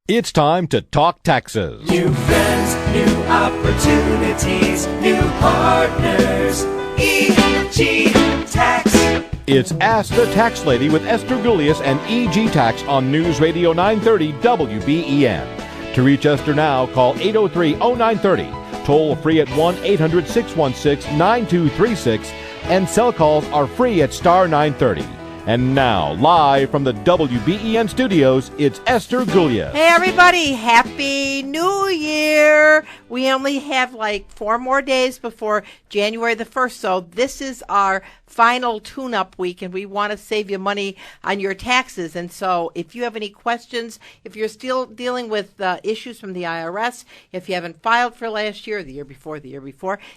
It's time to talk taxes. New friends, new opportunities, new partners. EG Tax. It's Ask the Tax Lady with Esther Gulius and EG Tax on News Radio 930 WBEN. To reach Esther now, call 803-0930. Toll free at 1-800-616-9236. And cell calls are free at star 930. And now, live from the WBEN studios, it's Esther Gulius. Hey, everybody. Happy New Year. We only have like 4 more days before January the 1st, so this is our final tune-up week, and we want to save you money on your taxes. And so if you have any questions, if you're still dealing with issues from the IRS, if you haven't filed for last year, the year before,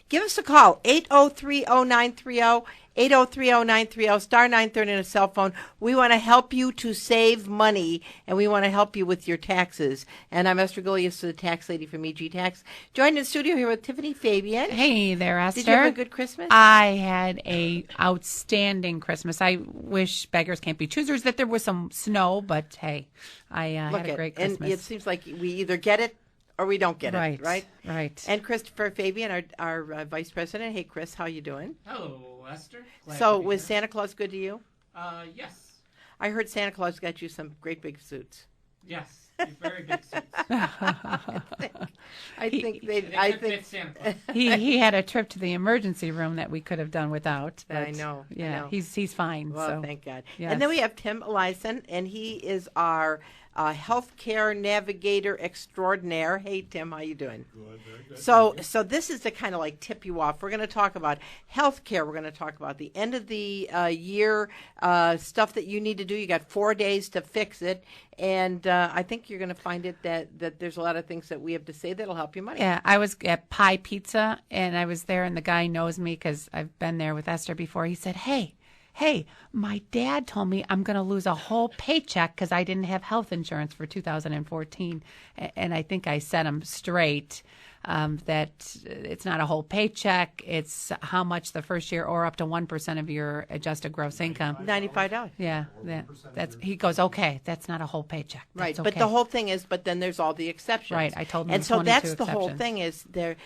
give us a call, 803-0930. 803-0930, star 930 on a cell phone. We want to help you to save money, and we want to help you with your taxes. And I'm Esther Gulius, the tax lady from EG Tax. Joined in the studio here with Tiffany Fabian. Hey there, Esther. Did you have a good Christmas? I had a outstanding Christmas. I wish beggars can't be choosers that there was some snow, but hey, I had a great Christmas. And it seems like we either get it or we don't get it, right? Right. And Christopher Fabian, our vice president. Hey, Chris, how you doing? Hello, Esther. So was Santa Claus good to you? Yes. I heard Santa Claus got you some great big suits. Yes, very big suits. I think Santa Claus. He had a trip to the emergency room that we could have done without. But I know. Yeah, he's fine. Well, so. thank God. Yes. And then we have Tim Eliason, and he is our healthcare navigator extraordinaire. Hey, Tim, how you doing? Good, very good. So this is to kind of like tip you off. We're going to talk about healthcare. We're going to talk about the end of the year stuff that you need to do. You got 4 days to fix it, and I think you're going to find it that there's a lot of things that we have to say that'll help you money. Yeah, I was at Pie Pizza, and I was there, and the guy knows me because I've been there with Esther before. He said, Hey, my dad told me I'm going to lose a whole paycheck because I didn't have health insurance for 2014. And I think I set him straight that it's not a whole paycheck. It's how much the first year or up to 1% of your adjusted gross income. $95. Yeah. He goes, okay, that's not a whole paycheck. Right, That's but okay. the whole thing is, but then there's all the exceptions. Right, I told him and so 22 that's the whole exceptions. thing is there.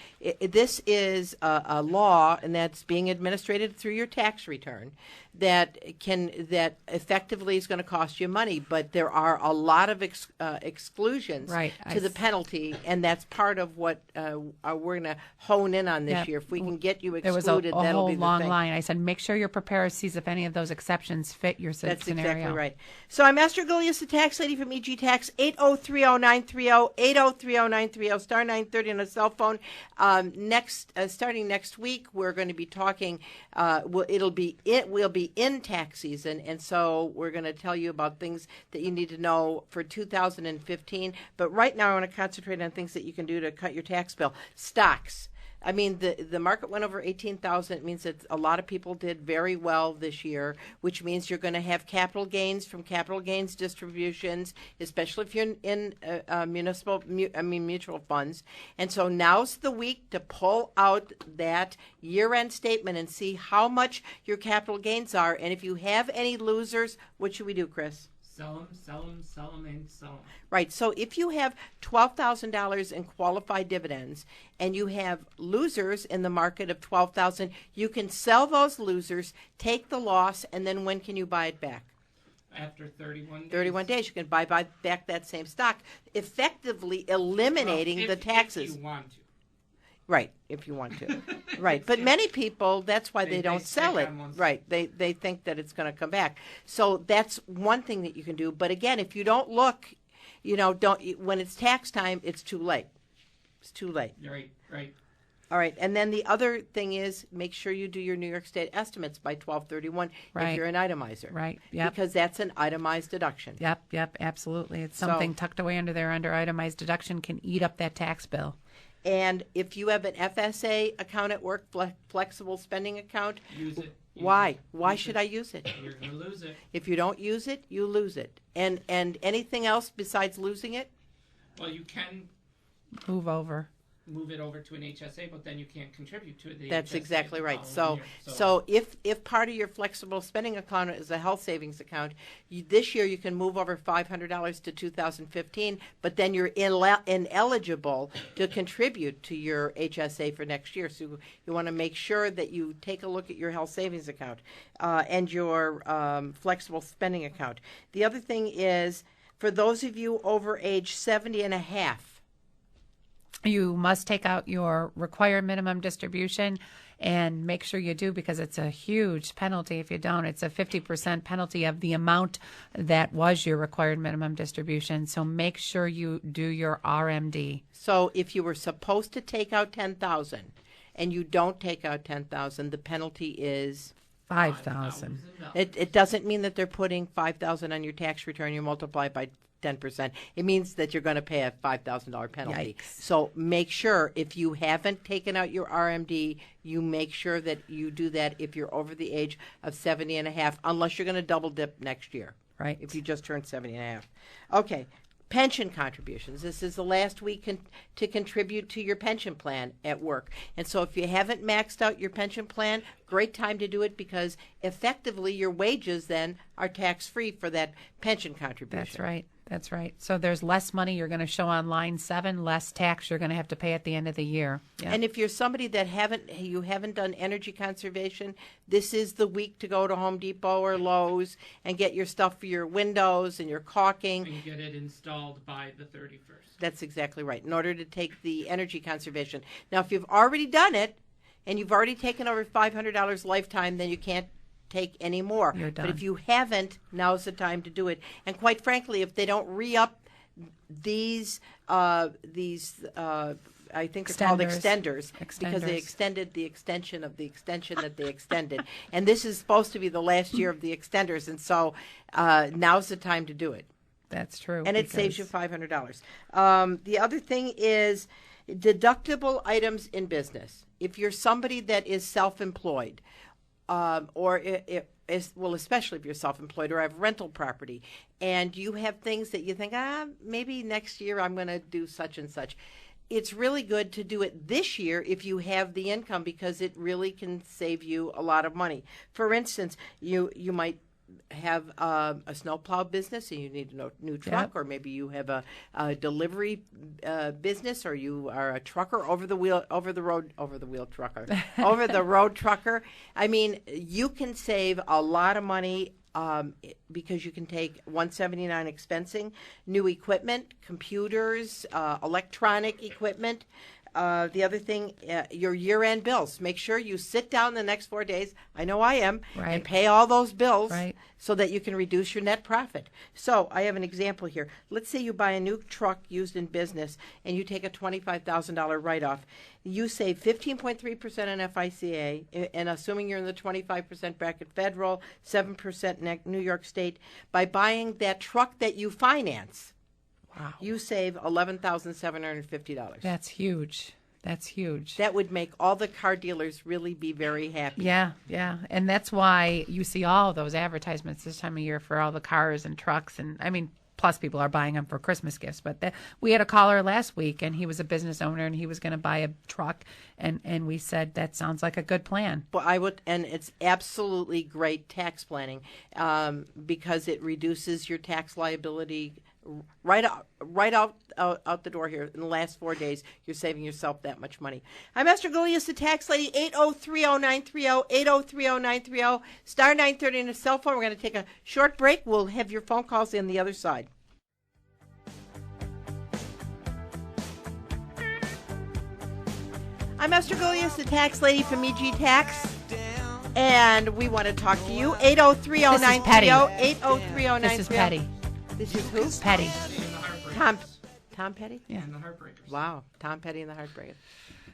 This is a law, and that's being administrated through your tax return that effectively is going to cost you money. But there are a lot of exclusions Right, to the penalty, and that's part of what we're going to hone in on this Yep. year. If we can get you There was excluded, a that'll whole be the long thing. line. I said, make sure your preparer sees if any of those exceptions fit your That's scenario. exactly right. So I'm Esther Gulius, the tax lady from EG Tax, 803-0930, 803-0930, star 930 on a cell phone. Starting next week, we're going to be talking, we'll be in tax season, and so we're going to tell you about things that you need to know for 2015. But right now, I want to concentrate on things that you can do to cut your tax bill. Stocks. I mean, the market went over 18,000. It means that a lot of people did very well this year, which means you're going to have capital gains from capital gains distributions, especially if you're in mutual funds. And so now's the week to pull out that year-end statement and see how much your capital gains are. And if you have any losers, what should we do, Chris? Sell them, and sell them. Right. So if you have $12,000 in qualified dividends and you have losers in the market of $12,000, you can sell those losers, take the loss, and then when can you buy it back? After 31 days. 31 days. You can buy back that same stock, effectively eliminating the taxes. If you want to. Right, if you want to. Right. But many people, that's why they don't stick sell it. on one side. Right. They think that it's going to come back. So that's one thing that you can do. But again, if you don't look, when it's tax time, it's too late. It's too late. Right. All right. And then the other thing is make sure you do your New York State estimates by 12/31 if Right. you're an itemizer. Right, yep. Because that's an itemized deduction. Yep, absolutely. It's So- something tucked away under there under itemized deduction can eat up that tax bill. And if you have an FSA account at work, flexible spending account, Use it. why? Why should I use it? You're going to lose it. If you don't use it, you lose it. And anything else besides losing it? Well, you can Move over. move it over to an HSA, but then you can't contribute to the That's HSA exactly the right. following So year. if part of your flexible spending account is a health savings account, this year you can move over $500 to 2015, but then you're ineligible to contribute to your HSA for next year. So you want to make sure that you take a look at your health savings account and your flexible spending account. The other thing is, for those of you over age 70 and a half, You must take out your required minimum distribution and make sure you do, because it's a huge penalty if you don't. It's a 50% penalty of the amount that was your required minimum distribution. So make sure you do your RMD. so if you were supposed to take out 10,000 and you don't take out 10,000, the penalty is $5,000. it doesn't mean that they're putting 5,000 on your tax return. You multiply it by 10%. It means that you're going to pay a $5,000 penalty. Yikes. So make sure, if you haven't taken out your RMD, you make sure that you do that if you're over the age of 70 and a half, unless you're going to double dip next year. Right. If you just turned 70 and a half. Okay. Pension contributions. This is the last week to contribute to your pension plan at work. And so if you haven't maxed out your pension plan, great time to do it, because effectively your wages then are tax-free for that pension contribution. That's right. That's right. So there's less money you're going to show on line 7, less tax you're going to have to pay at the end of the year. Yeah. And if you're somebody that you haven't done energy conservation, this is the week to go to Home Depot or Lowe's and get your stuff for your windows and your caulking. And get it installed by the 31st. That's exactly right, in order to take the energy conservation. Now, if you've already done it and you've already taken over $500 lifetime, then you can't take any more. You're done. But if you haven't, now's the time to do it. And quite frankly, if they don't re-up these I think they're called extenders, because they Extenders. extended the extension of the extension that they extended. And this is supposed to be the last year of the extenders, and so now's the time to do it. That's true. And it saves you $500. The other thing is deductible items in business. If you're somebody that is self-employed, especially if you're self-employed or have rental property, and you have things that you think, maybe next year I'm going to do such and such. It's really good to do it this year if you have the income, because it really can save you a lot of money. For instance, you might have a snowplow business and you need a new truck, Yep. or maybe you have a delivery business, or you are a trucker, over the road trucker. I mean, you can save a lot of money because you can take $179 expensing, new equipment, computers, electronic equipment. The other thing, your year-end bills. Make sure you sit down the next 4 days, I know I am, and Right. pay all those bills Right. so that you can reduce your net profit. So I have an example here. Let's say you buy a new truck used in business and you take a $25,000 write-off. You save 15.3% on FICA, and assuming you're in the 25% bracket federal, 7% New York State, by buying that truck that you finance. Wow. You save $11,750. That's huge. That's huge. That would make all the car dealers really be very happy. Yeah, yeah. And that's why you see all those advertisements this time of year for all the cars and trucks. And I mean, plus people are buying them for Christmas gifts. But we had a caller last week, and he was a business owner, and he was going to buy a truck. And we said, that sounds like a good plan. Well, I would, and it's absolutely great tax planning because it reduces your tax liability right out the door here. In the last 4 days, you're saving yourself that much money. I'm Esther Golias, the tax lady, 8030930, 8030930, star 930 on a cell phone. We're going to take a short break. We'll have your phone calls on the other side. I'm Esther Golias, the tax lady from EG Tax. And we want to talk to you. 8030930, 8030930. This is Petty. This is who? Petty. And the Heartbreakers. Tom Petty? Yeah. And the Heartbreakers. Wow, Tom Petty and the Heartbreakers.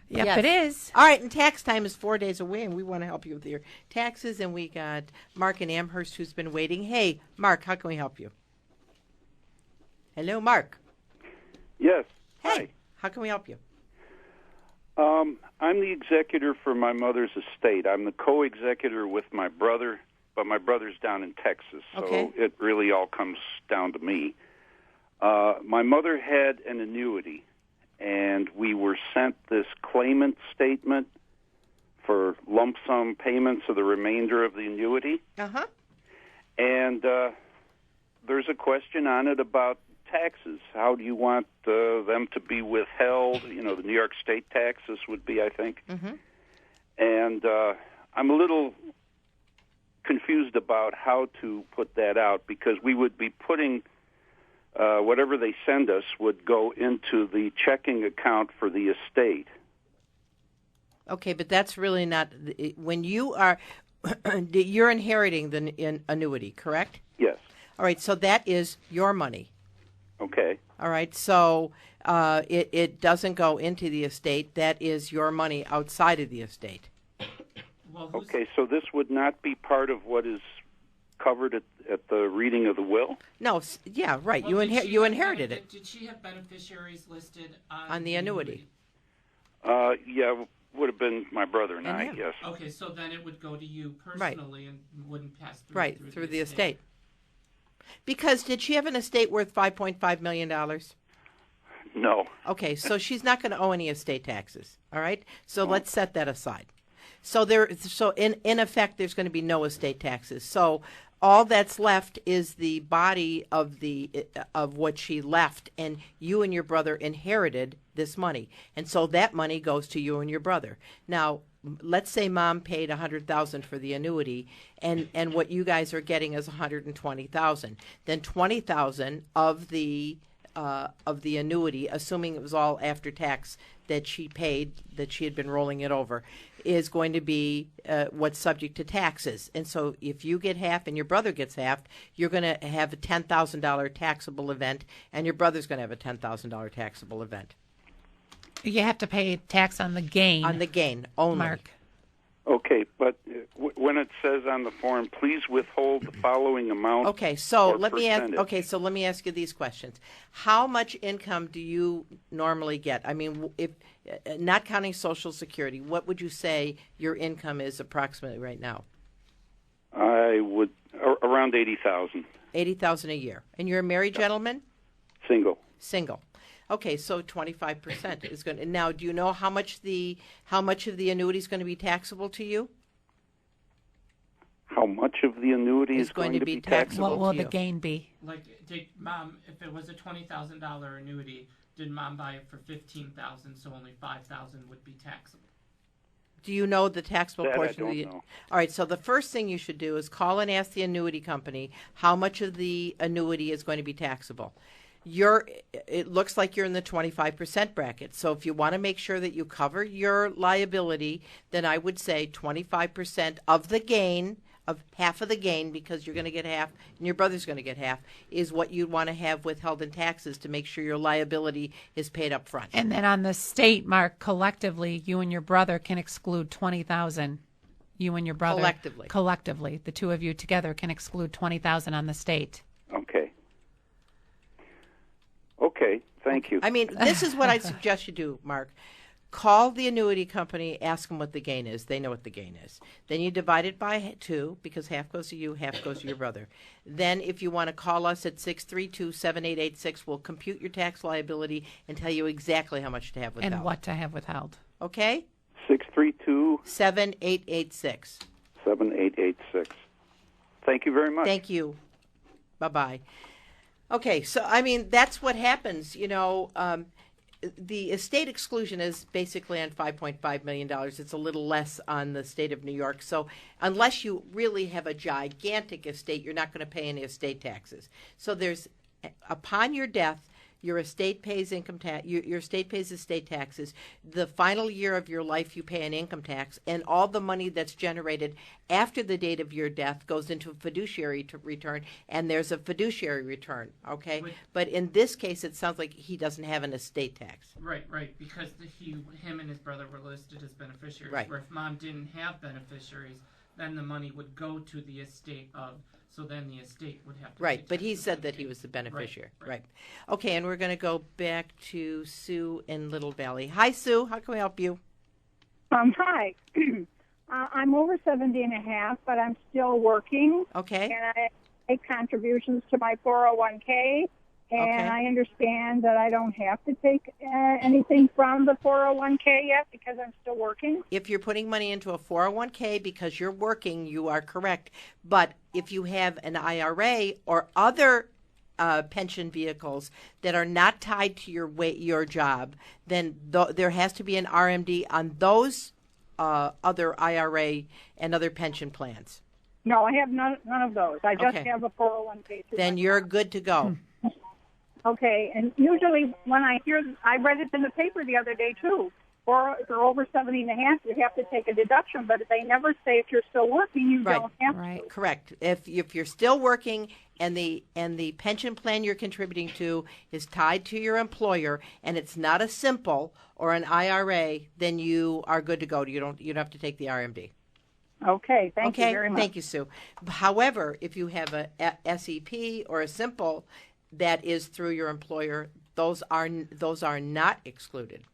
Yep, Yes. it is. All right, and tax time is 4 days away, and we want to help you with your taxes. And we got Mark in Amherst who's been waiting. Hey, Mark, how can we help you? Hello, Mark. Yes. Hey, Hi. how can we help you? I'm the executor for my mother's estate. I'm the co-executor with my brother, but my brother's down in Texas, so Okay. it really all comes down to me. My mother had an annuity, and we were sent this claimant statement for lump sum payments of the remainder of the annuity. Uh-huh. And there's a question on it about taxes. How do you want them to be withheld? You know, the New York state taxes would be, I think. Mm-hmm. And I'm a little confused about how to put that out, because we would be putting whatever they send us would go into the checking account for the estate. Okay, but that's really not when you are you're inheriting the annuity, correct? Yes. All right, so that is your money. Okay. All right, so it doesn't go into the estate. That is your money outside of the estate. Well, Okay, so this would not be part of what is covered at the reading of the will? No, yeah, right. well, You inherited it Did she have beneficiaries listed on the annuity. Yeah, would have been my brother and I, him. yes. Okay, so then it would go to you Right. personally and wouldn't pass through Right, through the estate. Because did she have an estate worth $5.5 million? No. Okay, so she's not going to owe any estate taxes. All right, so let's set that aside. So in effect, there's going to be no estate taxes. So all that's left is the body of what she left, and you and your brother inherited this money, and so that money goes to you and your brother. Now, let's say Mom paid $100,000 for the annuity, and what you guys are getting is $120,000. Then $20,000 of the annuity, assuming it was all after tax that she paid, that she had been rolling it over, is going to be what's subject to taxes. And so if you get half and your brother gets half, you're going to have a $10,000 taxable event, and your brother's going to have a $10,000 taxable event. You have to pay tax on the gain. On the gain only. Mark. Okay, but when it says on the form, please withhold the following amount. Okay, so or let me ask. percentage. Okay, so let me ask you these questions. How much income do you normally get? I mean, if not counting Social Security, what would you say your income is approximately right now? I would around 80,000. 80,000 a year, and you're a married gentleman? Single. Single. Okay, so 25% is going to. Now, do you know how much of the annuity is going to be taxable to you? How much of the annuity is going to be taxable? What will to the you. gain be? Like, did Mom, if it was a $20,000 annuity, did Mom buy it for $15,000, so only $5,000 would be taxable? Do you know the taxable That I portion of don't the? know. All right. So the first thing you should do is call and ask the annuity company how much of the annuity is going to be taxable. It looks like you're in the 25% bracket. So if you want to make sure that you cover your liability, then I would say 25% of the gain, of half of the gain, because you're going to get half and your brother's going to get half, is what you'd want to have withheld in taxes to make sure your liability is paid up front. And then on the state, Mark, collectively, you and your brother can exclude $20,000. You and your brother collectively, the two of you together can exclude $20,000 on the state. Okay. Okay, thank you. I mean, this is what I suggest you do, Mark. Call the annuity company, ask them what the gain is. They know what the gain is. Then you divide it by 2, because half goes to you, half goes to your brother. Then if you want to call us at 632-7886, we'll compute your tax liability and tell you exactly how much to have withheld. And what to have withheld. Okay? 632 7886. 7886. Thank you very much. Thank you. Bye-bye. Okay, so, I mean, that's what happens. You know, the estate exclusion is basically on $5.5 million. It's a little less on the state of New York. So unless you really have a gigantic estate, you're not going to pay any estate taxes. So there's, upon your death, your estate pays income tax. Your estate pays estate taxes. The final year of your life, you pay an income tax, and all the money that's generated after the date of your death goes into a fiduciary return, and there's a fiduciary return. Okay, but in this case, it sounds like he doesn't have an estate tax. Right, because him and his brother were listed as beneficiaries. Right. Where if Mom didn't have beneficiaries, then the money would go to the estate of. So then the estate would have to. Right, pay but he taxes said on that the he gain. was the beneficiary. Right. Okay, and we're going to go back to Sue in Little Valley. Hi, Sue. How can we help you? Hi. I'm over 70 and a half, but I'm still working. Okay. And I make contributions to my 401k. And Okay. I understand that I don't have to take anything from the 401k yet because I'm still working. If you're putting money into a 401k because you're working, you are correct. But if you have an IRA or other pension vehicles that are not tied to your job, then there has to be an RMD on those other IRA and other pension plans. No, I have none of those. I just Okay. have a 401k. Then you're good to go. Okay, and usually when I read it in the paper the other day too. Or if you're over 70 and a half, you have to take a deduction, but they never say if you're still working, you Right. don't have Right. to. Correct. If you're still working and the pension plan you're contributing to is tied to your employer and it's not a simple or an IRA, then you are good to go. You don't have to take the RMD. Okay, thank you very much. Thank you, Sue. However, if you have a SEP or a simple that is through your employer, those are not excluded.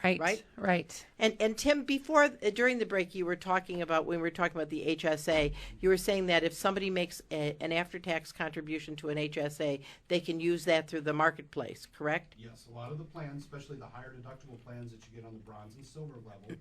Right. Right. And Tim, before during the break, you were talking about when we were talking about the HSA. You were saying that if somebody makes an after-tax contribution to an HSA, they can use that through the marketplace. Correct? Yes, a lot of the plans, especially the higher deductible plans that you get on the bronze and silver level,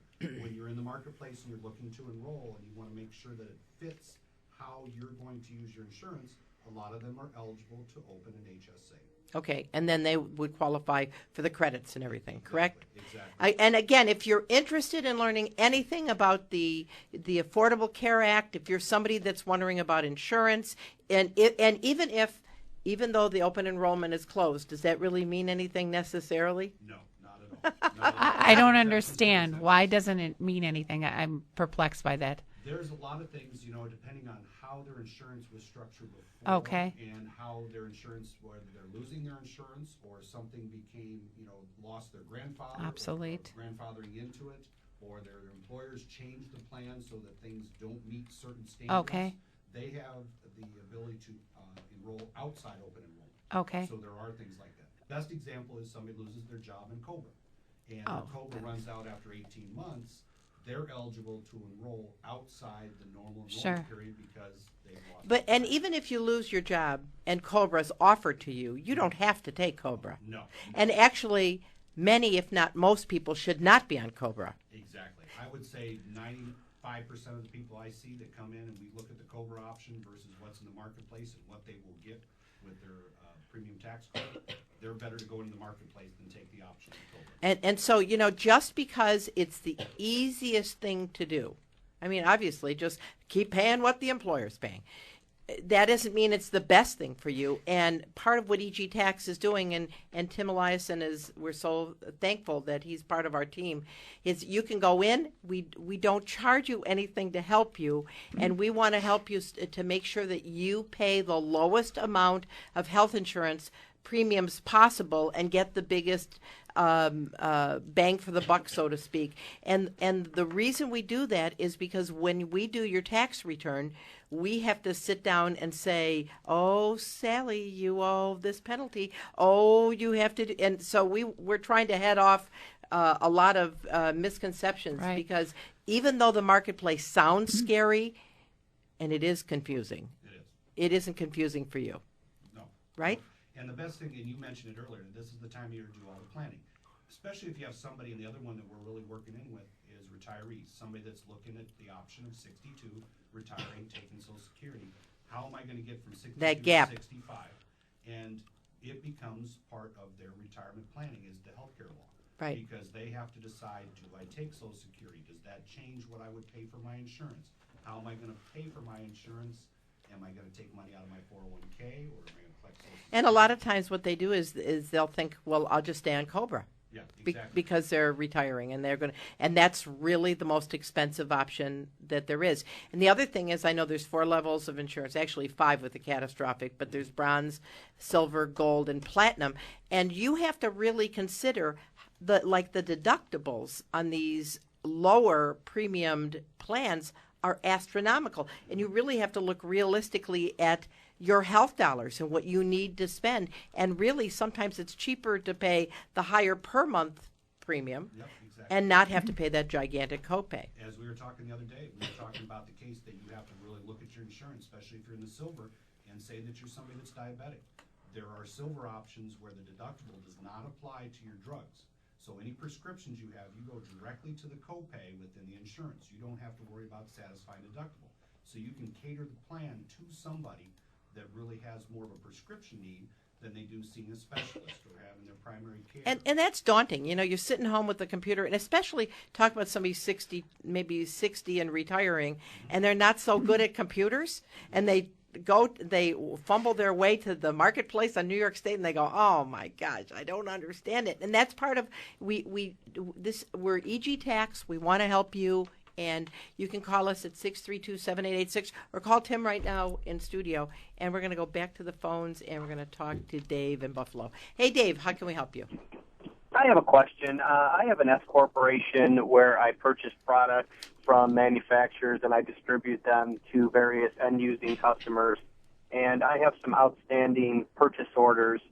when you're in the marketplace and you're looking to enroll and you want to make sure that it fits how you're going to use your insurance, a lot of them are eligible to open an HSA. Okay, and then they would qualify for the credits and everything, correct? Exactly. And again, if you're interested in learning anything about the Affordable Care Act, if you're somebody that's wondering about insurance, and even though the open enrollment is closed, does that really mean anything necessarily? No, not at all. I don't understand. Why doesn't it mean anything? I'm perplexed by that. There's a lot of things, depending on how their insurance was structured before. Okay. And how their insurance, whether they're losing their insurance or something became, lost their grandfather. Obsolete. Or grandfathering into it, or their employers changed the plan so that things don't meet certain standards. Okay. They have the ability to enroll outside open enrollment. Okay. So there are things like that. Best example is somebody loses their job in COBRA. And Oh, the COBRA runs out after 18 months. They're eligible to enroll outside the normal enrollment Sure. period because they've lost. And even if you lose your job and COBRA's offered to you, you don't have to take COBRA. No. And actually, many, if not most people, should not be on COBRA. Exactly. I would say 95% of the people I see that come in and we look at the COBRA option versus what's in the marketplace and what they will get with their premium tax credit, they're better to go into the marketplace than take the option of COBRA. And so, just because it's the easiest thing to do, I mean, obviously, just keep paying what the employer's paying. That doesn't mean it's the best thing for you. And part of what EG Tax is doing, and Tim Eliason we're so thankful that he's part of our team, is you can go in. We don't charge you anything to help you, and we want to help you to make sure that you pay the lowest amount of health insurance premiums possible and get the biggest bang for the buck, so to speak. And the reason we do that is because when we do your tax return, we have to sit down and say, "Oh, Sally, you owe this penalty. Oh, you have to." And so we're trying to head off a lot of misconceptions, Right. because even though the marketplace sounds scary, and it is confusing, It is. it isn't confusing for you, No. right? And the best thing, and you mentioned it earlier, this is the time of year to do all the planning. Especially if you have somebody, and the other one that we're really working in with is retirees. Somebody that's looking at the option of 62, retiring, taking Social Security. How am I going to get from 62 That gap. to 65? And it becomes part of their retirement planning is the healthcare law. Right. Because they have to decide, do I take Social Security? Does that change what I would pay for my insurance? How am I going to pay for my insurance? Am I going to take money out of my 401k, or am I going to collect Social Security? And a lot of times what they do is they'll think, well, I'll just stay on COBRA. Yeah, exactly. Because they're retiring, and and that's really the most expensive option that there is. And the other thing is, I know there's 4 levels of insurance, actually 5 with the catastrophic, but there's bronze, silver, gold, and platinum. And you have to really consider the deductibles on these lower premiumed plans are astronomical, and you really have to look realistically at your health dollars and what you need to spend. And really, sometimes it's cheaper to pay the higher per month premium Yep, exactly. and not have to pay that gigantic copay. As we were talking the other day, we were talking about the case that you have to really look at your insurance, especially if you're in the silver, and say that you're somebody that's diabetic. There are silver options where the deductible does not apply to your drugs. So any prescriptions you have, you go directly to the copay within the insurance. You don't have to worry about satisfying deductible. So you can cater the plan to somebody that really has more of a prescription need than they do seeing a specialist or having their primary care. And that's daunting. You know, you're sitting home with the computer, and especially talk about somebody 60, maybe 60 and retiring, and they're not so good at computers, and they fumble their way to the marketplace on New York State, and they go, "Oh my gosh, I don't understand it." And that's part of we're EG Tax. We want to help you. And you can call us at 632-7886 or call Tim right now in studio. And we're going to go back to the phones and we're going to talk to Dave in Buffalo. Hey, Dave, how can we help you? I have a question. I have an S corporation where I purchase products from manufacturers and I distribute them to various end-using customers. And I have some outstanding purchase orders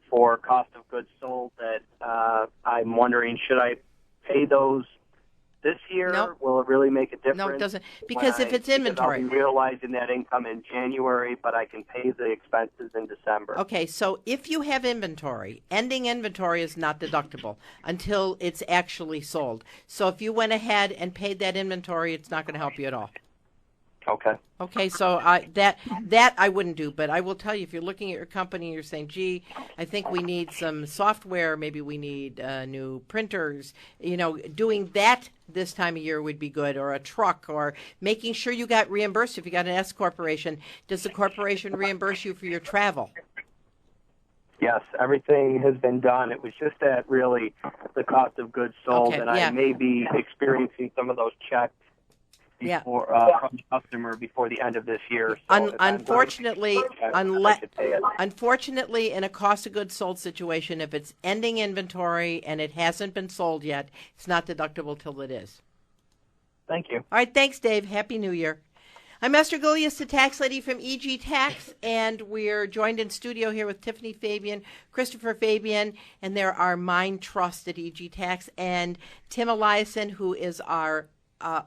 for cost of goods sold that I'm wondering, should I pay those this year? Nope. Will it really make a difference? No, it doesn't. Because if it's inventory. I'll be realizing that income in January, but I can pay the expenses in December. Okay, so if you have inventory, ending inventory is not deductible until it's actually sold. So if you went ahead and paid that inventory, it's not going to help you at all. Okay. Okay, so that I wouldn't do, but I will tell you, if you're looking at your company and you're saying, gee, I think we need some software, maybe we need new printers, you know, doing that this time of year would be good, or a truck, or making sure you got reimbursed. If you got an S corporation, does the corporation reimburse you for your travel? Yes, everything has been done. It was just that really the cost of goods sold, Okay, and yeah. I may be experiencing some of those checks before, from the customer before the end of this year. So Unfortunately, I should pay it. unfortunately, in a cost of goods sold situation, if it's ending inventory and it hasn't been sold yet, it's not deductible till it is. Thank you. All right, thanks, Dave. Happy New Year. I'm Esther Gulius, the tax lady from EG Tax, and we're joined in studio here with Tiffany Fabian, Christopher Fabian, and there are Mind Trust at EG Tax, and Tim Eliason, who is our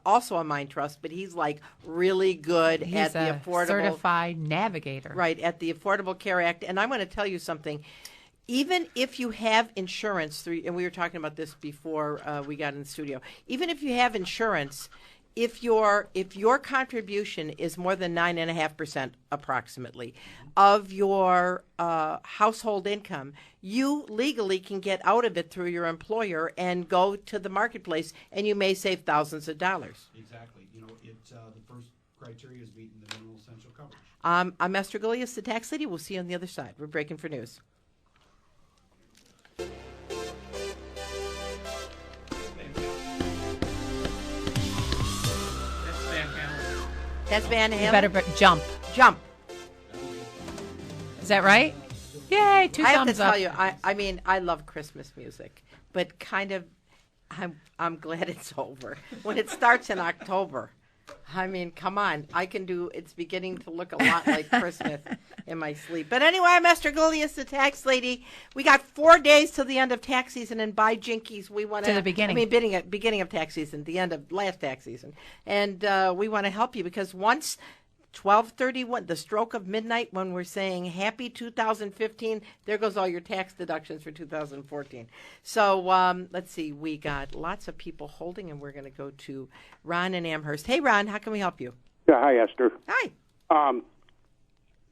also a Mind Trust, but he's like really good at the affordable certified navigator. Right, at the Affordable Care Act. And I want to tell you something. Even if you have insurance through, and we were talking about this before we got in the studio, even if you have insurance, if your contribution is more than 9.5% approximately of your household income, you legally can get out of it through your employer and go to the marketplace, and you may save thousands of dollars. Exactly. You know, the first criteria is meeting the minimal essential coverage. I'm Esther Gulius, the tax lady. We'll see you on the other side. We're breaking for news. That's Van Halen. You better jump. Jump. Is that right? Yay, two I have thumbs to up. tell you, I mean, I love Christmas music, but kind of, I'm glad it's over. When it starts in October, I mean, come on, it's beginning to look a lot like Christmas in my sleep. But anyway, I'm Esther Gulius, the tax lady. We got 4 days till the end of tax season, and by jinkies, we want to. To the beginning. I mean, beginning of tax season, the end of last tax season. And we want to help you because once 12/31, the stroke of midnight, when we're saying happy 2015, there goes all your tax deductions for 2014. So let's see, we got lots of people holding, and we're going to go to Ron in Amherst. Hey, Ron, how can we help you? Yeah, hi, Esther. Hi.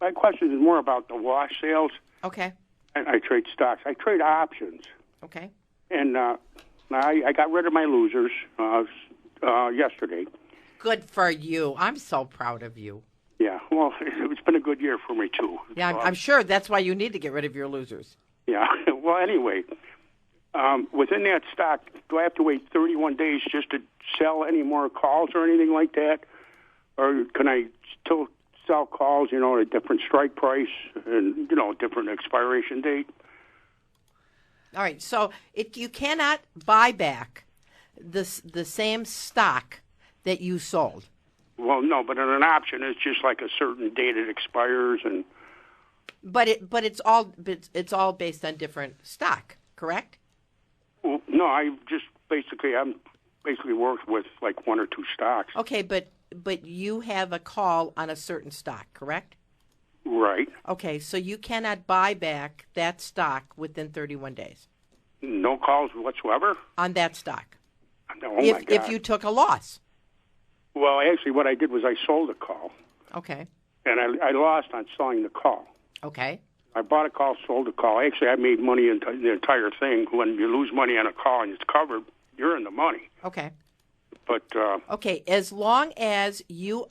My question is more about the wash sales. Okay. And I trade stocks. I trade options. Okay. And I got rid of my losers yesterday. Good for you. I'm so proud of you. Yeah, well, it's been a good year for me, too. Yeah, I'm sure that's why you need to get rid of your losers. Yeah, well, anyway, within that stock, do I have to wait 31 days just to sell any more calls or anything like that? Or can I still sell calls, at a different strike price and, different expiration date? All right, so you cannot buy back the same stock that you sold. Well, no, but in an option, it's just like a certain date it expires, and. But it's all based on different stock, correct? Well, no, I'm basically worked with like one or two stocks. Okay, but you have a call on a certain stock, correct? Right. Okay, so you cannot buy back that stock within 31 days No calls whatsoever? on that stock. Oh, if, my God. if you took a loss. Well, actually, what I did was I sold a call, Okay. and I lost on selling the call. Okay. I bought a call, sold a call. Actually, I made money in the entire thing. When you lose money on a call and it's covered, you're in the money. Okay. But Okay, as long as you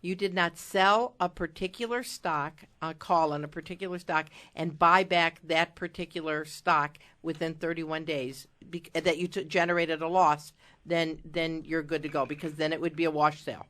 did not sell a particular stock, a call on a particular stock, and buy back that particular stock within 31 days that you generated a loss, then you're good to go, because then it would be a wash sale.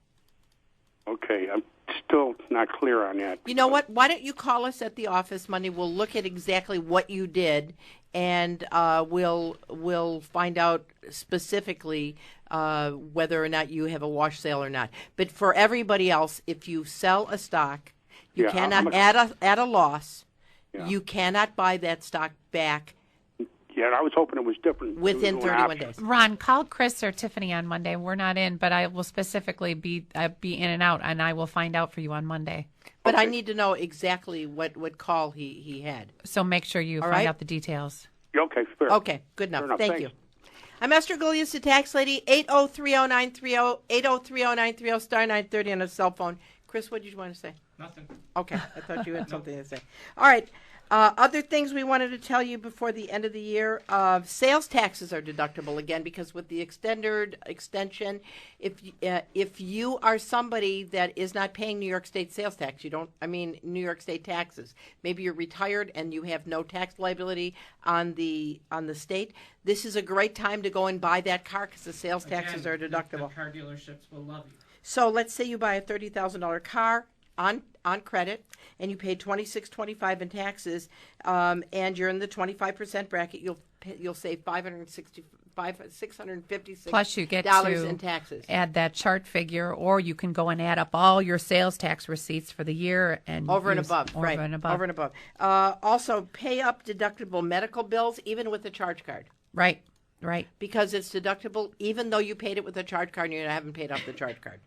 okay, I'm still not clear on that. You know what? Why don't you call us at the office Monday? We'll look at exactly what you did, and we'll find out specifically whether or not you have a wash sale or not. But for everybody else, if you sell a stock, you Yeah, cannot at a loss. Yeah. You cannot buy that stock back Yeah, I was hoping it was different. within It was an 31 option. days. Ron, call Chris or Tiffany on Monday. We're not in, but I will specifically be in and out, and I will find out for you on Monday. But I need to know exactly what call he had. So make sure you All find right. out the details. Okay, fair. Okay, good enough. Fair enough. Thank Thanks. you. I'm Esther Gullius, the tax lady, 8030930, 8030930, star 930 on a cell phone. Chris, what did you want to say? Nothing. Okay, I thought you had something to say. All right. Other things we wanted to tell you before the end of the year: sales taxes are deductible again, because with the extension, if you are somebody that is not paying New York State sales tax, New York State taxes. Maybe you're retired and you have no tax liability on the state. This is a great time to go and buy that car, because the sales taxes are deductible. The car dealerships will love you. So let's say you buy a $30,000 car on credit, and you paid $26.25 in taxes, and you're in the 25% bracket. You'll save $656 Plus, you get dollars to in taxes. add that chart figure, or you can go and add up all your sales tax receipts for the year and Over and use- above, over right? and above. Over and above. Also, pay up deductible medical bills, even with a charge card, Right. because it's deductible, even though you paid it with a charge card and you haven't paid off the charge card.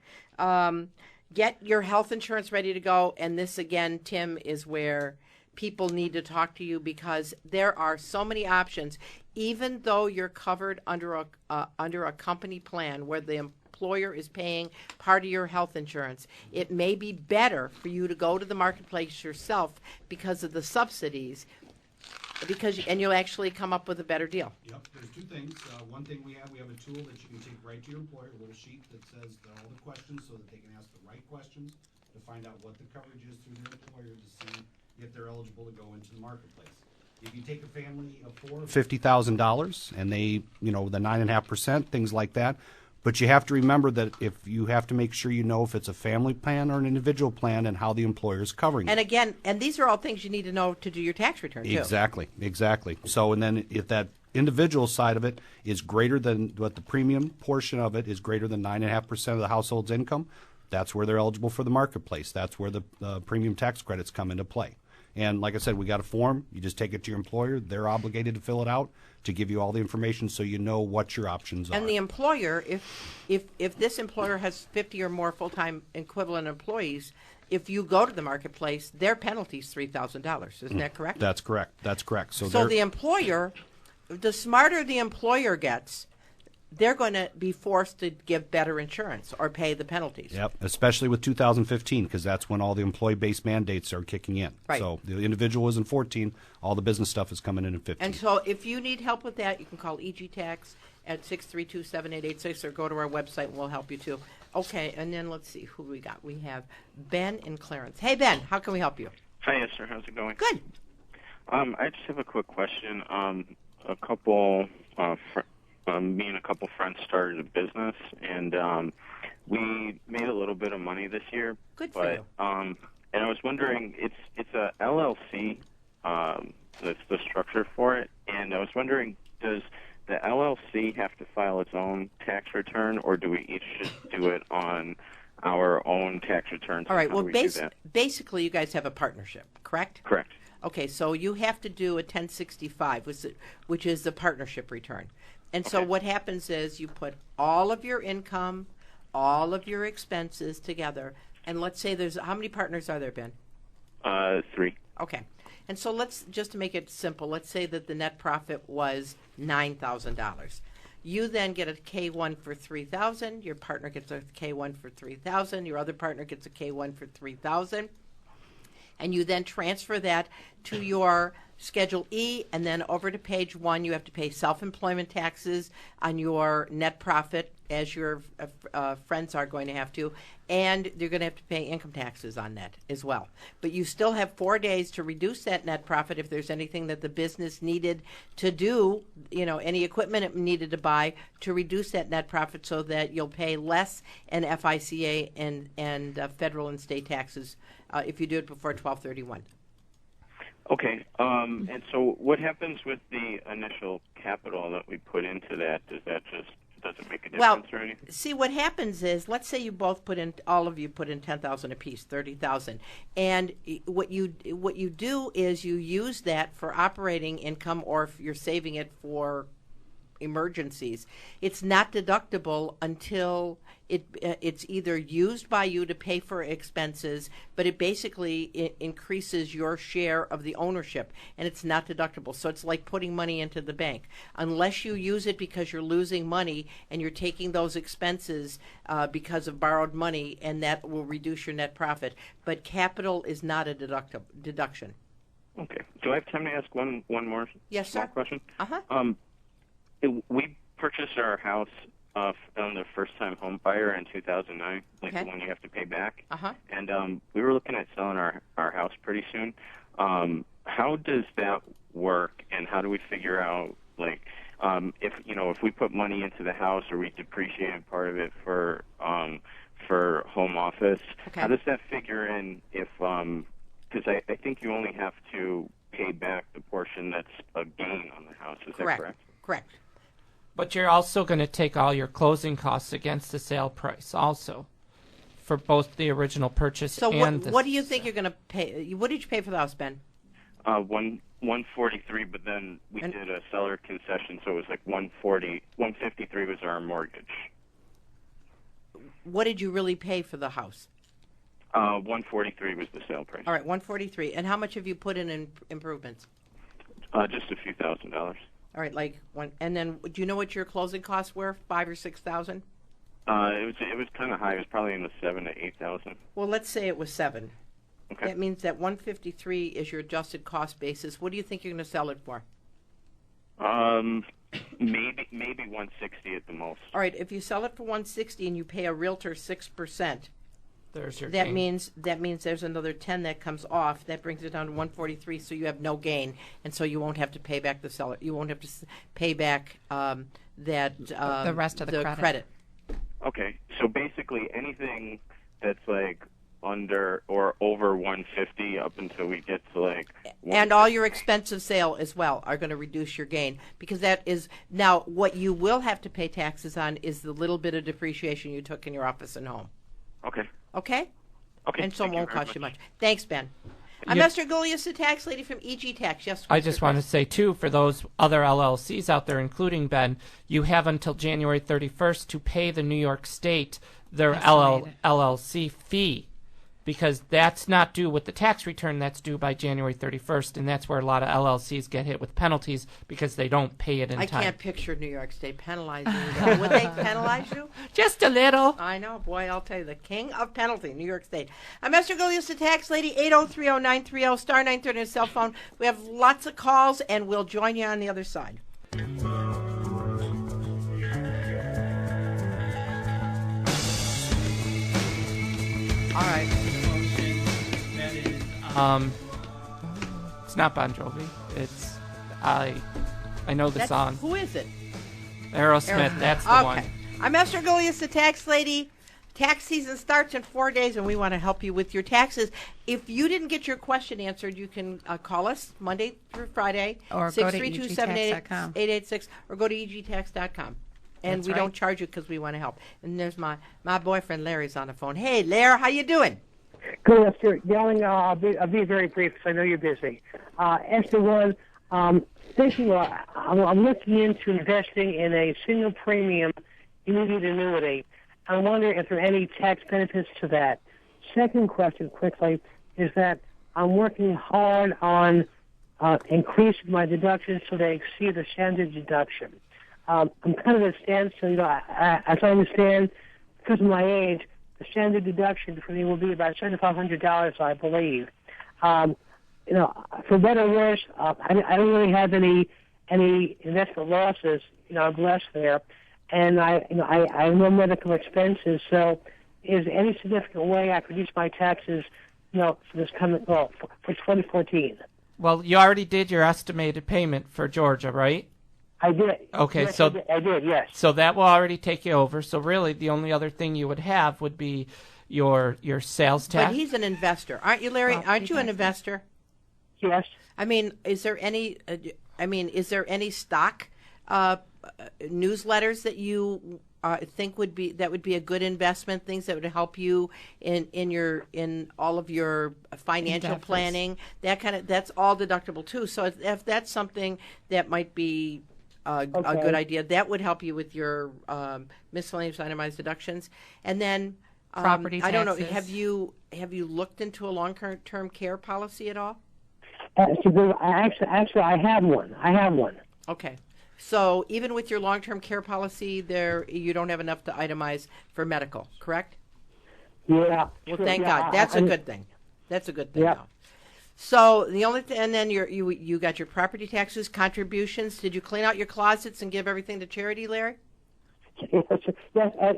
Get your health insurance ready to go. And this, again, Tim, is where people need to talk to you, because there are so many options. Even though you're covered under a company plan where the employer is paying part of your health insurance, it may be better for you to go to the marketplace yourself because of the subsidies, and you'll actually come up with a better deal. Yep, there's two things. One thing we have a tool that you can take right to your employer, a little sheet that says all the questions so that they can ask the right questions to find out what the coverage is through their employer to see if they're eligible to go into the marketplace. If you take a family of four, $50,000, and they, the 9.5%, things like that. But you have to remember that if you have to make sure you know if it's a family plan or an individual plan and how the employer is covering And it. again, these are all things you need to know to do your tax return, too. Exactly. So, and then if that individual side of it is greater than what the premium portion of it is greater than 9.5% of the household's income, that's where they're eligible for the marketplace. That's where the premium tax credits come into play. And like I said, we got a form. You just take it to your employer. They're obligated to fill it out to give you all the information so you know what your options are. And the employer, if this employer has 50 or more full-time equivalent employees, if you go to the marketplace, their penalty is $3,000. Isn't that correct? That's correct. So the employer, the smarter the employer gets, they're going to be forced to give better insurance or pay the penalties. Yep, especially with 2015, because that's when all the employee-based mandates are kicking in. Right. So the individual is in 14, all the business stuff is coming in 15. And so if you need help with that, you can call EG Tax at 632-7886 or go to our website and we'll help you too. Okay, and then let's see who we got. We have Ben and Clarence. Hey, Ben, how can we help you? Hi, Esther. How's it going? Good. I just have a quick question. A couple, me and a couple friends started a business, and we made a little bit of money this year. Good for you. And I was wondering, it's a LLC, that's the structure for it, and I was wondering, does the LLC have to file its own tax return, or do we each just do it on our own tax returns? All right, How well, do we do that? basically you guys have a partnership, correct? Correct. Okay, so you have to do a 1065, which is the partnership return. And so what happens is you put all of your income, all of your expenses together, and let's say how many partners are there, Ben? 3. Okay. And so let's, just to make it simple, let's say that the net profit was $9,000. You then get a K1 for $3,000. Your partner gets a K1 for $3,000. Your other partner gets a K1 for $3,000. And you then transfer that to your Schedule E, and then over to page 1, you have to pay self-employment taxes on your net profit, as your friends are going to have to, and you're going to have to pay income taxes on that as well. But you still have 4 days to reduce that net profit if there's anything that the business needed to do, any equipment it needed to buy to reduce that net profit, so that you'll pay less in FICA and federal and state taxes if you do it before 12/31. Okay. And so what happens with the initial capital that we put into that? Does it make a difference or anything? See, what happens is, let's say all of you put in $10,000 apiece, $30,000, and what you do is you use that for operating income, or if you're saving it for emergencies. It's not deductible until it's either used by you to pay for expenses, but it basically increases your share of the ownership, and it's not deductible. So it's like putting money into the bank. Unless you use it because you're losing money and you're taking those expenses because of borrowed money, and that will reduce your net profit. But capital is not a deduction. Okay. Do I have time to ask one more Yes, small sir. question? Uh-huh. We purchased our house on the first-time home buyer in 2009, like Okay. the one you have to pay back. Uh-huh. And we were looking at selling our house pretty soon. How does that work, and how do we figure out, if we put money into the house, or we depreciated part of it for home office? Okay. How does that figure in? Because I think you only have to pay back the portion that's a gain on the house. Is that correct? Correct. But you're also going to take all your closing costs against the sale price also, for both the original purchase So and the... what do you think you're going to pay? What did you pay for the house, Ben? $143, but then we did a seller concession, so it was like $140. $153 was our mortgage. What did you really pay for the house? $143 was the sale price. All right, $143. And how much have you put in improvements? Just a few $1,000s. All right, like one. And then, do you know what your closing costs were? $5,000 or $6,000? It was kind of high. It was probably in the $7,000 to $8,000. Well, let's say it was $7,000. Okay. That means that $153 is your adjusted cost basis. What do you think you're going to sell it for? Maybe $160 at the most. All right, if you sell it for $160 and you pay a realtor 6%, there's your that gain. means there's another $10 that comes off. That brings it down to $143. So you have no gain, and so you won't have to pay back the seller. You won't have to pay back the rest of the credit. Okay, so basically anything that's like under or over 150 up until we get to like and all your expensive sale as well are going to reduce your gain, because that is now what you will have to pay taxes on is the little bit of depreciation you took in your office and home. Okay. Okay? Okay. And so it thank you won't very cost you much. Thanks, Ben. I'm You- Esther Goulias, the tax lady from EG Tax. Yes, I Mr. just want to say, too, for those other LLCs out there, including Ben, you have until January 31st to pay the New York State their LLC fee, because that's not due with the tax return. That's due by January 31st, and that's where a lot of LLCs get hit with penalties because they don't pay it in I time. can't picture New York State penalizing you. Would they penalize you? Just a little. I know. Boy, I'll tell you, the king of penalty, New York State. I'm Esther Goulias, the tax lady, 8030930, star 930 on his cell phone. We have lots of calls, and we'll join you on the other side. All right. It's not Bon Jovi. It's I know the That's, song. Who is it? Aerosmith. That's the Okay. one. I'm Esther Goulias, the tax lady. Tax season starts in 4 days, and we want to help you with your taxes. If you didn't get your question answered, you can call us Monday through Friday, Or go to egtax.com. 632-788-886, or go to egtax.com. And That's we right. don't charge you because we want to help. And there's my boyfriend Larry's on the phone. Hey, Larry, how you doing? Good, Esther. Darling, I'll be very brief because I know you're busy. Esther, one, I'm looking into investing in a single premium immediate annuity. I wonder if there are any tax benefits to that. Second question, quickly, is that I'm working hard on increasing my deductions so they exceed the standard deduction. I'm kind of at a standstill. As I understand, because of my age, the standard deduction for me will be about $7,500, I believe. For better or worse, I don't really have any investment losses. I'm blessed there, and I have no medical expenses. So, is there any significant way I could reduce my taxes, for this for 2014? Well, you already did your estimated payment for Georgia, right? I did. Okay, yes, so I did. Yes. So that will already take you over. So really, the only other thing you would have would be your sales tax. But he's an investor, aren't you, Larry? Aren't you an investor? Yes. I mean, is there any? Stock newsletters that you think would be a good investment? Things that would help you in all of your financial Endeavors. planning. That's all deductible too. So if that's something that might be a good idea, that would help you with your miscellaneous itemized deductions. And then Property I don't know. taxes. Have you looked into a long-term care policy at all? Actually, I have one. Okay. So even with your long-term care policy, you don't have enough to itemize for medical, correct? Yeah. Well, thank God. That's a good thing. That's a good thing. Yeah. Now. So the only and then you got your property taxes, contributions. Did you clean out your closets and give everything to charity, Larry? Yes, I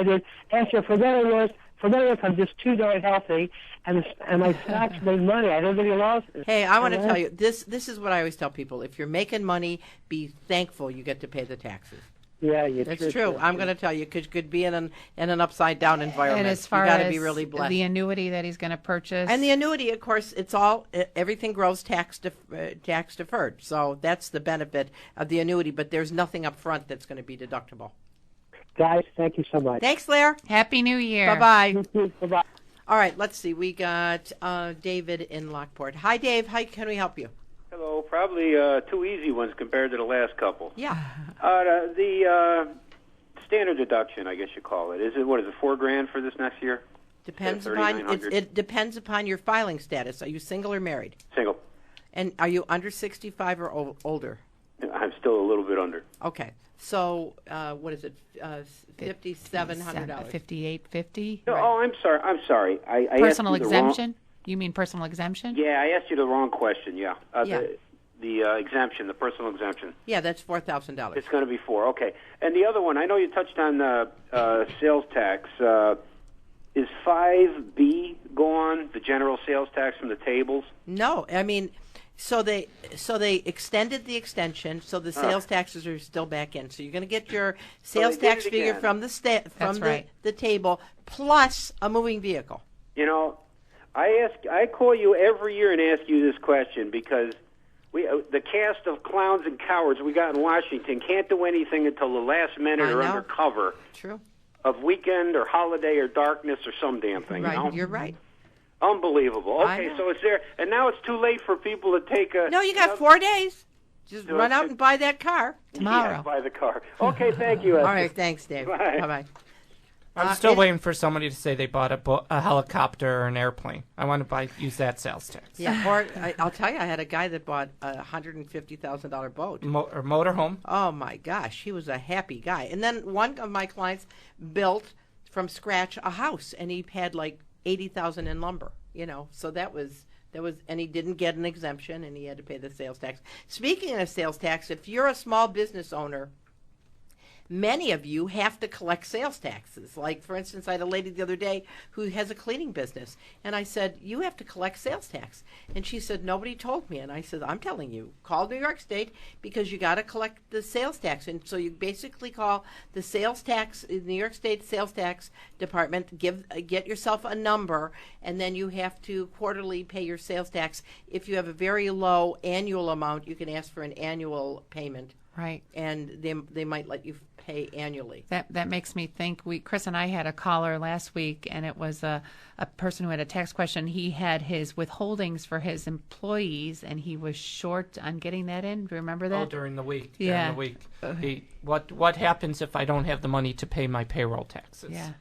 did. Actually, for better or worse, I'm just too darn healthy, and my stocks made money. I don't get any losses. Hey, I want to tell you, this is what I always tell people. If you're making money, be thankful you get to pay the taxes. Yeah, that's true. I'm going to tell you, because you could be in an upside down environment. And as far you got to as be really blessed. the annuity that he's going to purchase, And the annuity, of course, everything grows tax deferred. So that's the benefit of the annuity. But there's nothing up front that's going to be deductible. Guys, thank you so much. Thanks, Lair. Happy New Year. Bye-bye. Bye-bye. All right, let's see. We got David in Lockport. Hi, Dave. How can we help you? Hello. Probably two easy ones compared to the last couple. Yeah. The standard deduction, I guess you call it. Is it $4,000 for this next year? Depends upon it depends upon your filing status. Are you single or married? Single. And are you under 65 or older? I'm still a little bit under. Okay. So what is it? $5,700. $5,850. No, oh, I'm sorry. I Personal asked you exemption? You mean personal exemption? Yeah, I asked you the wrong question. Yeah. Yeah. The exemption, the personal exemption. Yeah, that's $4,000. It's going to be $4,000. Okay. And the other one, I know you touched on sales tax. Is 5B gone? The general sales tax from the tables? No, I mean. So they extended the extension, so the sales taxes are still back in. So you're going to get your sales tax figure from the table plus a moving vehicle. I call you every year and ask you this question because the cast of clowns and cowards we got in Washington can't do anything until the last minute or under cover. True. Of weekend or holiday or darkness or some damn thing. Right, you're right. Unbelievable. Okay, so it's there, and now it's too late for people to take a... No, you got 4 days. Just run out and buy that car tomorrow. Yeah, buy the car. Okay, thank you, Esther. All right, thanks, Dave. Bye. Bye-bye. I'm still waiting for somebody to say they bought a helicopter or an airplane. I want to use that sales tax. Yeah, or I'll tell you, I had a guy that bought a $150,000 boat. Or motorhome. Oh, my gosh. He was a happy guy. And then one of my clients built from scratch a house, and he had like $80,000 in lumber, so that was, and he didn't get an exemption, and he had to pay the sales tax. Speaking of sales tax, if you're a small business owner, many of you have to collect sales taxes. Like, for instance, I had a lady the other day who has a cleaning business, and I said, you have to collect sales tax. And she said, nobody told me. And I said, I'm telling you, call New York State because you got to collect the sales tax. And so you basically call the sales tax, New York State Sales Tax Department, get yourself a number, and then you have to quarterly pay your sales tax. If you have a very low annual amount, you can ask for an annual payment. Right. And they might let you pay annually. That makes me think. Chris and I had a caller last week, and it was a person who had a tax question. He had his withholdings for his employees, and he was short on getting that in. Do you remember that? Oh, during the week. Yeah. During the week. What happens if I don't have the money to pay my payroll taxes? Yeah.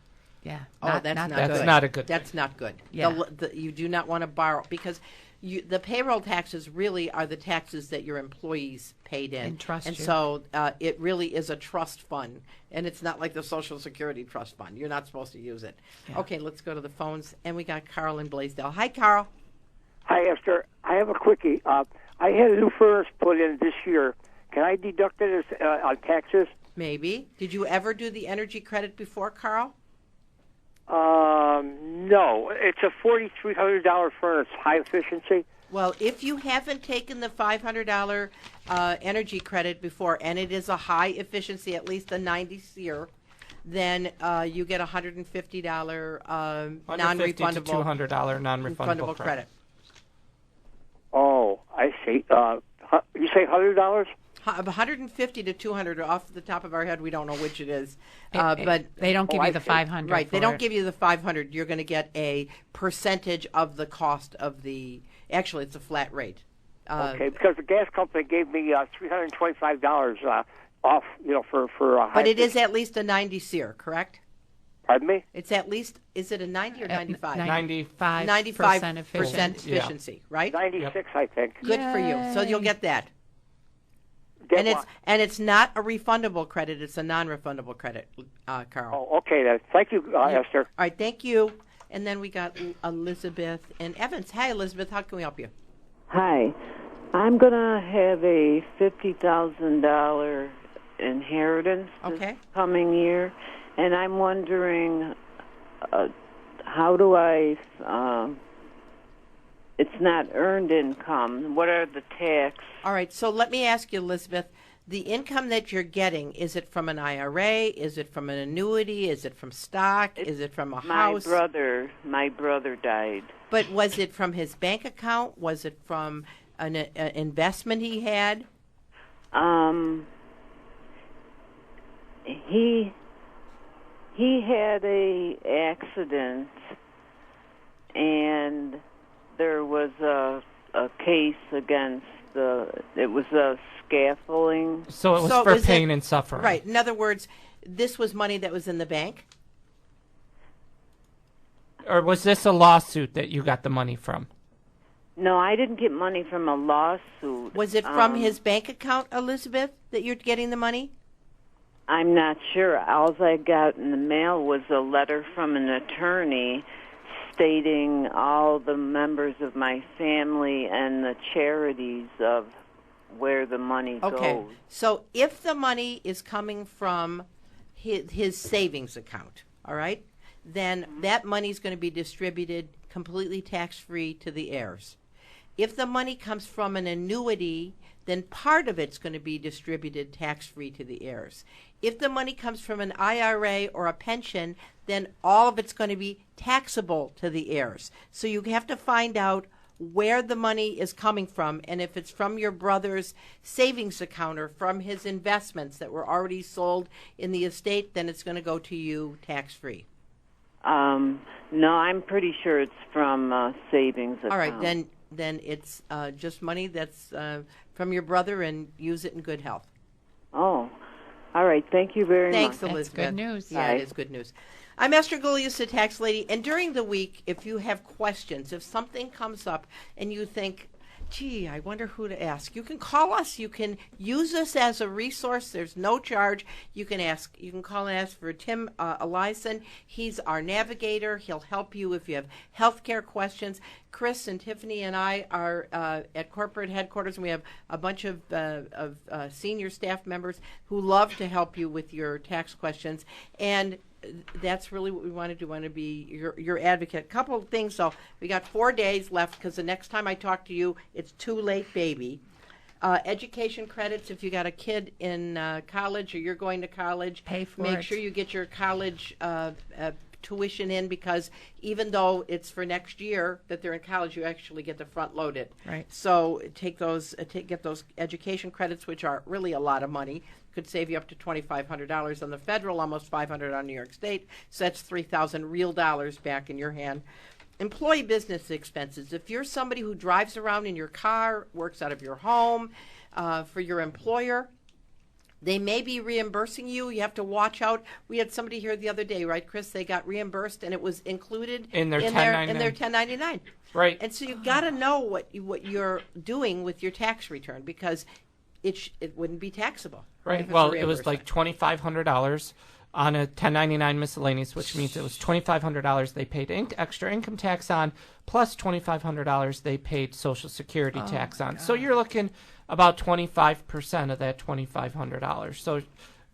Yeah. Oh, that's not That's good. not a good That's not good. Yeah. You do not want to borrow because the payroll taxes really are the taxes that your employees paid in. And trust you. so it really is a trust fund, and it's not like the Social Security trust fund. You're not supposed to use it. Yeah. Okay, let's go to the phones, and we got Carl in Blaisdell. Hi, Carl. Hi, Esther. I have a quickie. I had a new furnace put in this year. Can I deduct it on taxes? Maybe. Did you ever do the energy credit before, Carl? No. It's a $4,300 furnace, high efficiency. Well, if you haven't taken the $500 energy credit before, and it is a high efficiency, at least a 90 SEER, then you get a $150 non-refundable to $200 non-refundable credit. Oh, I see. You say $100? 150 to 200 off the top of our head. We don't know which it is, but they don't give you the 500. Right, they for don't it. give you the 500. You're going to get a percentage of the cost of the. Actually, it's a flat rate. Okay, because the gas company gave me $325 off, for. But it is at least a 90 SEER, correct? Pardon me? It's at least. Is it a 90 or 95? 95% efficiency, right? 96, I think. Good for you. So you'll get that. Get what? And it's not a refundable credit; it's a non-refundable credit, Carl. Oh, okay then. Thank you, Esther. All right, thank you. And then we got Elizabeth and Evans. Hi, Elizabeth. How can we help you? Hi, I'm gonna have a $50,000 inheritance this coming year, and I'm wondering how do I? It's not earned income. What are the tax? All right, so let me ask you, Elizabeth, the income that you're getting, is it from an IRA? Is it from an annuity? Is it from stock? Is it from a house? My brother died. But was it from his bank account? Was it from an investment he had? He had a accident, and there was a case against it was a scaffolding. So it was for pain and suffering. Right. In other words, this was money that was in the bank? Or was this a lawsuit that you got the money from? No, I didn't get money from a lawsuit. Was it from his bank account, Elizabeth, that you're getting the money? I'm not sure. All I got in the mail was a letter from an attorney stating all the members of my family and the charities of where the money goes. So if the money is coming from his savings account, all right, then that money is going to be distributed completely tax-free to the heirs. If the money comes from an annuity, then part of it's going to be distributed tax-free to the heirs. If the money comes from an IRA or a pension, then all of it's going to be taxable to the heirs. So you have to find out where the money is coming from, and if it's from your brother's savings account or from his investments that were already sold in the estate, then it's going to go to you tax-free. No, I'm pretty sure it's from savings account. All right, then it's just money that's from your brother, and use it in good health. Oh, all right. Thank you very much. Thanks, Elizabeth. That's good news. Yeah, it is good news. I'm Esther Gulius, the tax lady, and during the week, if you have questions, if something comes up and you think, gee, I wonder who to ask, you can call us. You can use us as a resource. There's no charge. You can call and ask for Tim Eliason. He's our navigator. He'll help you if you have healthcare questions. Chris and Tiffany and I are at corporate headquarters, and we have a bunch of senior staff members who love to help you with your tax questions. And that's really what we want to do. We want to be your advocate. Couple of things, though. We got 4 days left because the next time I talk to you, it's too late, baby. Education credits, if you got a kid in college or you're going to college, pay for make it. sure you get your college tuition in, because even though it's for next year that they're in college, you actually get to front load it. Right. So get those education credits, which are really a lot of money. Could save you up to $2,500 on the federal, almost $500 on New York State. So that's $3,000 real dollars back in your hand. Employee business expenses. If you're somebody who drives around in your car, works out of your home for your employer, They may be reimbursing you. You have to watch out. We had somebody here the other day, right, Chris? They got reimbursed, and it was included in their 1099. Right. And so you've got to know what you're doing with your tax return, because it wouldn't be taxable. Right. Well, it was like $2,500 on a 1099 miscellaneous, which means it was $2,500 they paid extra income tax on, plus $2,500 they paid Social Security tax on. So you're looking about 25% of that $2,500. So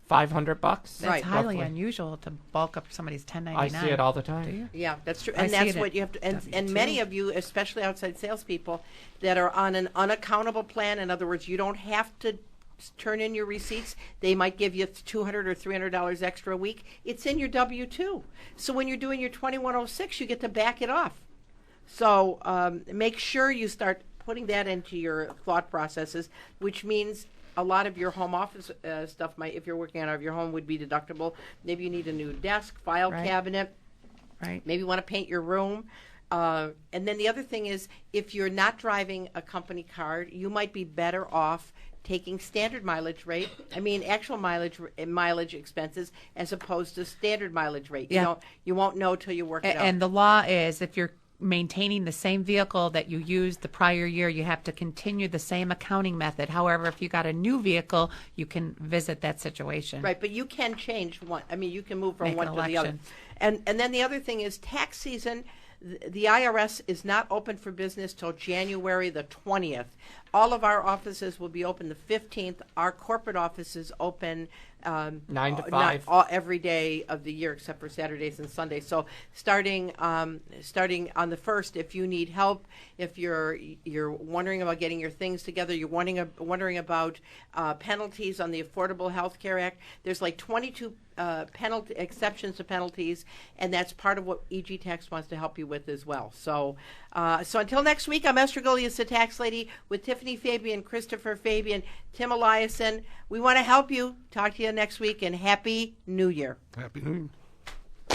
$500. That's highly unusual to bulk up somebody's 1099. I see it all the time. Do you? Yeah, that's true. And that's what you have to. And many of you, especially outside salespeople, that are on an unaccountable plan. In other words, you don't have to turn in your receipts. They might give you $200 or $300 extra a week. It's in your W-2. So when you're doing your 2106, you get to back it off. So make sure you start putting that into your thought processes, which means a lot of your home office stuff if you're working out of your home, would be deductible. Maybe you need a new desk, file cabinet. Right. Maybe you want to paint your room. And then the other thing is, if you're not driving a company car, you might be better off taking standard mileage rate. I mean, actual mileage expenses, as opposed to standard mileage rate. Yeah. You won't know till you work it out. And the law is, if you're maintaining the same vehicle that you used the prior year, you have to continue the same accounting method. However, if you got a new vehicle, you can visit that situation. Right, but you can change one. I mean, you can move from Make one an to the other. election. And then the other thing is, tax season, the IRS is not open for business till January the 20th. All of our offices will be open the 15th. Our corporate office is open 9 to 5 every day of the year except for Saturdays and Sundays. So starting on the 1st, if you need help, if you're wondering about getting your things together, you're wondering about penalties on the Affordable Health Care Act, there's like 22 exceptions to penalties, and that's part of what EG Tax wants to help you with as well. So until next week, I'm Esther Golias, the Tax Lady, with Tiffany Fabian, Christopher Fabian, Tim Eliason. We want to help you. Talk to you next week, and Happy New Year. Happy New Year.